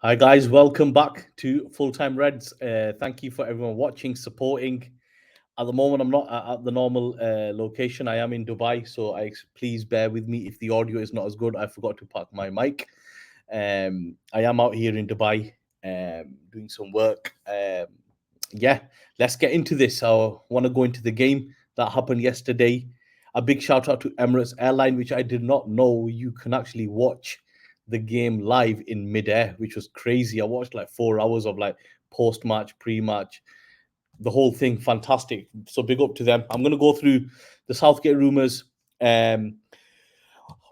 Hi guys, welcome back to Full Time Reds. Thank you for everyone watching, supporting. At the moment, I'm not at the normal location. I am in Dubai, so please bear with me if the audio is not as good. I forgot to park my mic. I am out here in Dubai, doing some work. Yeah, let's get into this. I want to go into the game that happened yesterday. A big shout out to Emirates Airline, which I did not know you can actually watch the game live in midair, which was crazy. I watched like 4 hours of like post match, pre match, the whole thing. Fantastic. So big up to them. I'm going to go through the Southgate rumors, um,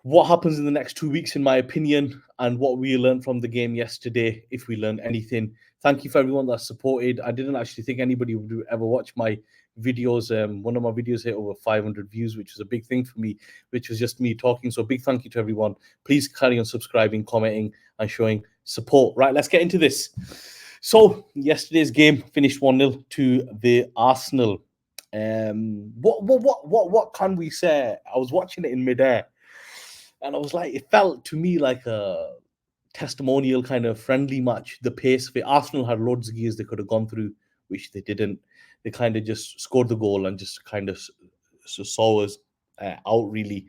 what happens in the next 2 weeks, in my opinion, and what we learned from the game yesterday, if we learned anything. Thank you for everyone that supported. I didn't actually think anybody would ever watch my videos. One of my videos hit over 500 views, which was a big thing for me, which was just me talking. So big thank you to everyone. Please carry on subscribing, commenting, and showing support. Right, let's get into this. So yesterday's game finished 1-0 to the Arsenal. What can we say? I was watching it in midair, and I was like, it felt to me like a testimonial kind of friendly match. The pace of it, Arsenal had loads of gears they could have gone through, which they didn't. They kind of just scored the goal and just kind of saw us out, really.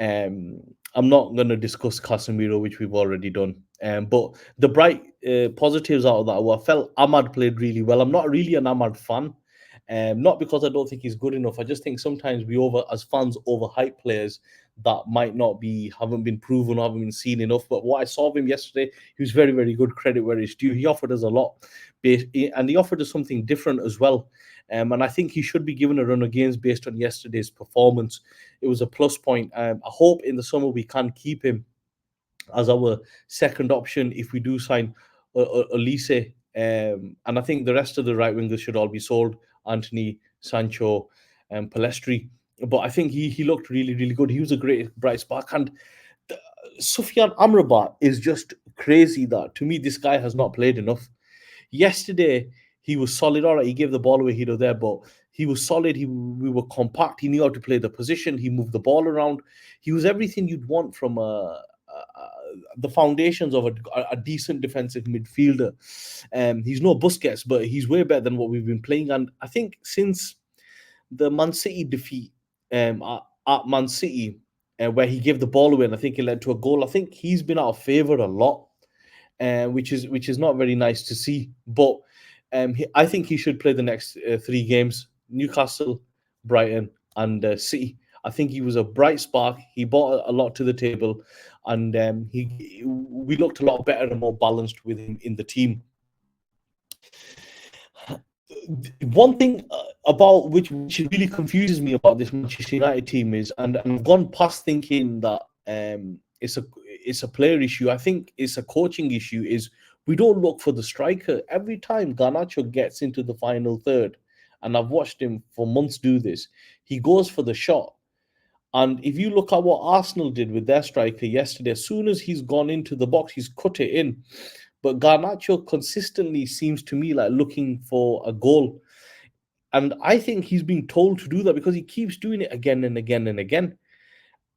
I'm not going to discuss Casemiro, which we've already done. But the bright positives out of that were, I felt Ahmad played really well. I'm not really an Ahmad fan. Not because I don't think he's good enough. I just think sometimes we as fans, overhype players that might not be, haven't been proven, haven't been seen enough. But what I saw of him yesterday, he was very, very good. Credit where it's due. He offered us a lot, and he offered us something different as well. And I think he should be given a run of games based on yesterday's performance. It was a plus point. I hope in the summer we can keep him as our second option if we do sign Elise. And I think the rest of the right wingers should all be sold. Anthony, Sancho, and Palestri. But I think he looked really, really good. He was a great bright spark. And Sufyan Amrabat is just crazy that, to me, this guy has not played enough. Yesterday, he was solid. All right, he gave the ball away here or there, but he was solid. We were compact. He knew how to play the position. He moved the ball around. He was everything you'd want from the foundations of a decent defensive midfielder. He's no Busquets, but he's way better than what we've been playing. And I think since the Man City defeat at Man City, where he gave the ball away, and I think it led to a goal, I think he's been out of favour a lot, which is not very nice to see. But I think he should play the next 3 games: Newcastle, Brighton, and City. I think he was a bright spark. He brought a lot to the table, and we looked a lot better and more balanced with him in the team. One thing about which really confuses me about this Manchester United team is, and I've gone past thinking that it's a player issue. I think it's a coaching issue. Is we don't look for the striker every time Garnacho gets into the final third, and I've watched him for months do this. He goes for the shot, and if you look at what Arsenal did with their striker yesterday, as soon as he's gone into the box, he's cut it in. But Garnacho consistently seems to me like looking for a goal. And I think he's being told to do that because he keeps doing it again and again and again.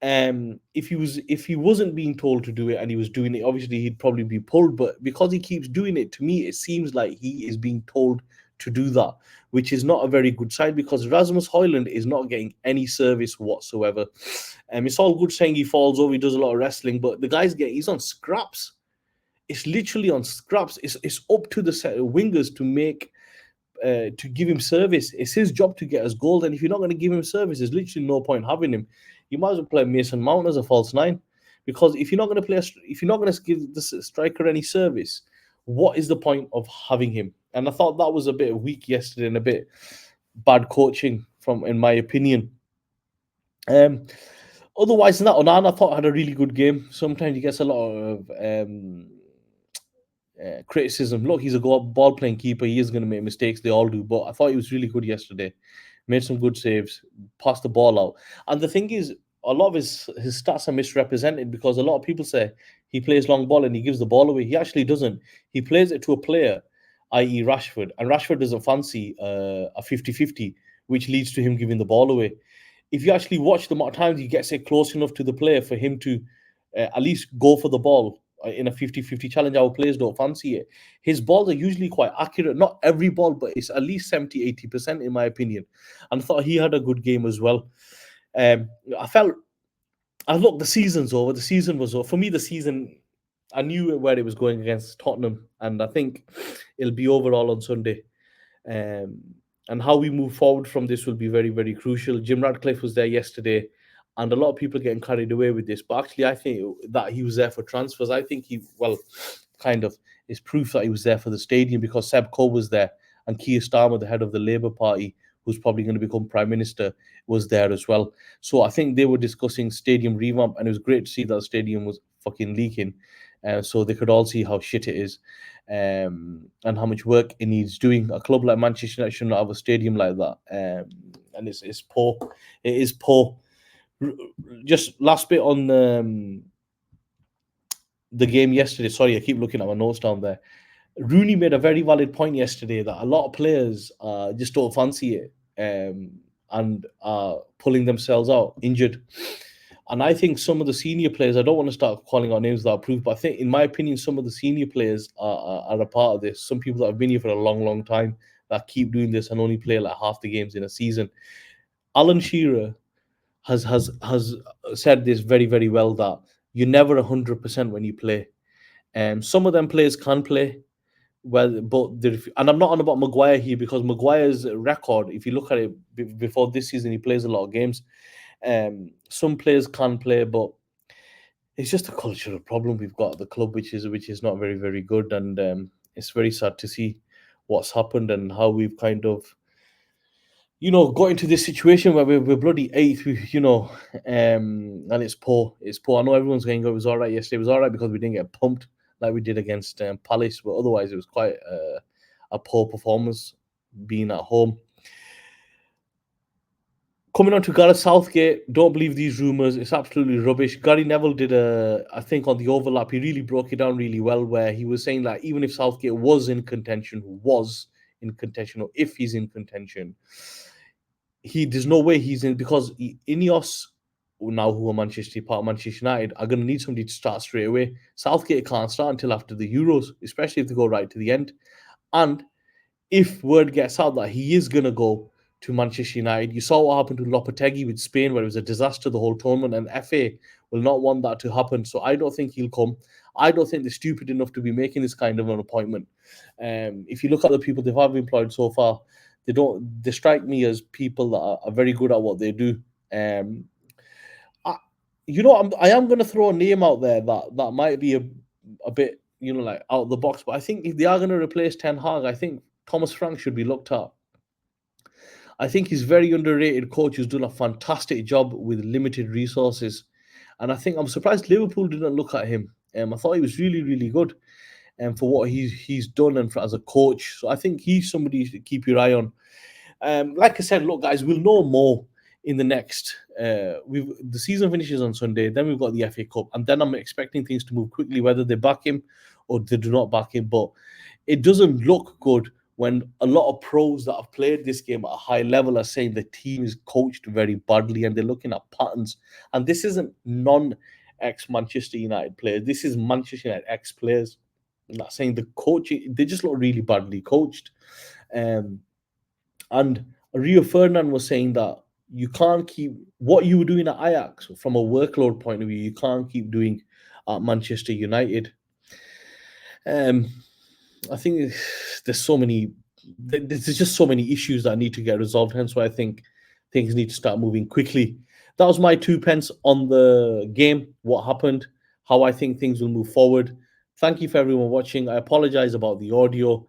If he wasn't being told to do it and he was doing it, obviously he'd probably be pulled. But because he keeps doing it, to me, it seems like he is being told to do that, which is not a very good sign because Rasmus Højlund is not getting any service whatsoever. It's all good saying he falls over, he does a lot of wrestling, but the he's on scraps. It's literally on scraps. It's up to the set of wingers to give him service. It's his job to get us goals, and if you're not going to give him service, there's literally no point having him. You might as well play Mason Mount as a false nine, because if you're not going to if you're not going to give the striker any service, what is the point of having him? And I thought that was a bit weak yesterday and a bit bad coaching, in my opinion. Otherwise than that, Onana I thought had a really good game. Sometimes he gets a lot of criticism. Look, he's a ball playing keeper. He is going to make mistakes. They all do. But I thought he was really good yesterday. Made some good saves, passed the ball out. And the thing is, a lot of his stats are misrepresented because a lot of people say he plays long ball and he gives the ball away. He actually doesn't. He plays it to a player, i.e. Rashford. And Rashford doesn't fancy a 50-50, which leads to him giving the ball away. If you actually watch the amount of times he gets it close enough to the player for him to at least go for the ball, in a 50-50 challenge. Our players don't fancy it. His balls are usually quite accurate. Not every ball, but it's at least 70-80% in my opinion. And I thought he had a good game as well. Um, I felt, look, the season's over. The season was over. For me, the season, I knew where it was going against Tottenham. And I think it'll be over all on Sunday. Um, and how we move forward from this will be very, very crucial. Jim Radcliffe was there yesterday, and a lot of people are getting carried away with this. But actually, I think that he was there for transfers. I think he, well, kind of is proof that he was there for the stadium, because Seb Coe was there, and Keir Starmer, the head of the Labour Party, who's probably going to become Prime Minister, was there as well. So I think they were discussing stadium revamp, and it was great to see that the stadium was fucking leaking. So they could all see how shit it is, and how much work it needs doing. A club like Manchester United should not have a stadium like that, and it's poor. It is poor. Just last bit on the game yesterday. Sorry, I keep looking at my notes down there. Rooney made a very valid point yesterday that a lot of players just don't fancy it, and are pulling themselves out injured. And I think some of the senior players, I don't want to start calling out names without proof, but I think, in my opinion, some of the senior players are a part of this. Some people that have been here for a long, long time that keep doing this and only play like half the games in a season. Alan Shearer has said this very, very well, that you're never 100% when you play. Some of them players can play well, but and I'm not on about Maguire here, because Maguire's record, if you look at it before this season, he plays a lot of games. Some players can play, but it's just a cultural problem we've got at the club, which is not very, very good, and it's very sad to see what's happened and how we've kind of, got into this situation where we're bloody eighth, and it's poor. It's poor. I know everyone's going, it was all right yesterday. It was all right because we didn't get pumped like we did against Palace, but otherwise it was quite a poor performance being at home. Coming on to Gareth Southgate, don't believe these rumours. It's absolutely rubbish. Gary Neville did I think on the overlap, he really broke it down really well, where he was saying that even if Southgate was in contention, or if he's in contention, there's no way he's in, because Ineos, now who are part of Manchester United, are going to need somebody to start straight away. Southgate can't start until after the Euros, especially if they go right to the end. And if word gets out that he is going to go to Manchester United, you saw what happened to Lopetegui with Spain, where it was a disaster the whole tournament, and FA will not want that to happen. So I don't think he'll come. I don't think they're stupid enough to be making this kind of an appointment. If you look at the people they have employed so far, they strike me as people that are very good at what they do. I am going to throw a name out there that might be a bit, like out of the box, but I think if they are going to replace Ten Hag, I think Thomas Frank should be looked at. I think he's very underrated coach who's done a fantastic job with limited resources. And I think I'm surprised Liverpool didn't look at him. I thought he was really, really good for what he's done and as a coach. So I think he's somebody to keep your eye on. Like I said, look, guys, we'll know more in the next. The season finishes on Sunday. Then we've got the FA Cup, and then I'm expecting things to move quickly, whether they back him or they do not back him. But it doesn't look good when a lot of pros that have played this game at a high level are saying the team is coached very badly, and they're looking at patterns. And this isn't non-ex-Manchester United players. This is Manchester United ex-players. I'm not saying the coaching, they just look really badly coached. And Rio Ferdinand was saying that you can't keep what you were doing at Ajax from a workload point of view, you can't keep doing at Manchester United. I think there's just so many issues that need to get resolved. Hence why I think things need to start moving quickly. That was my 2 pence on the game, what happened, how I think things will move forward. Thank you for everyone watching. I apologize about the audio.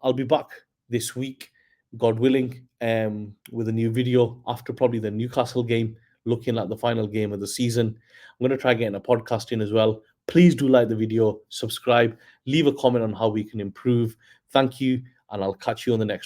I'll be back this week, God willing, with a new video after probably the Newcastle game, looking at the final game of the season. I'm going to try getting a podcast in as well. Please do like the video, subscribe, leave a comment on how we can improve. Thank you, and I'll catch you on the next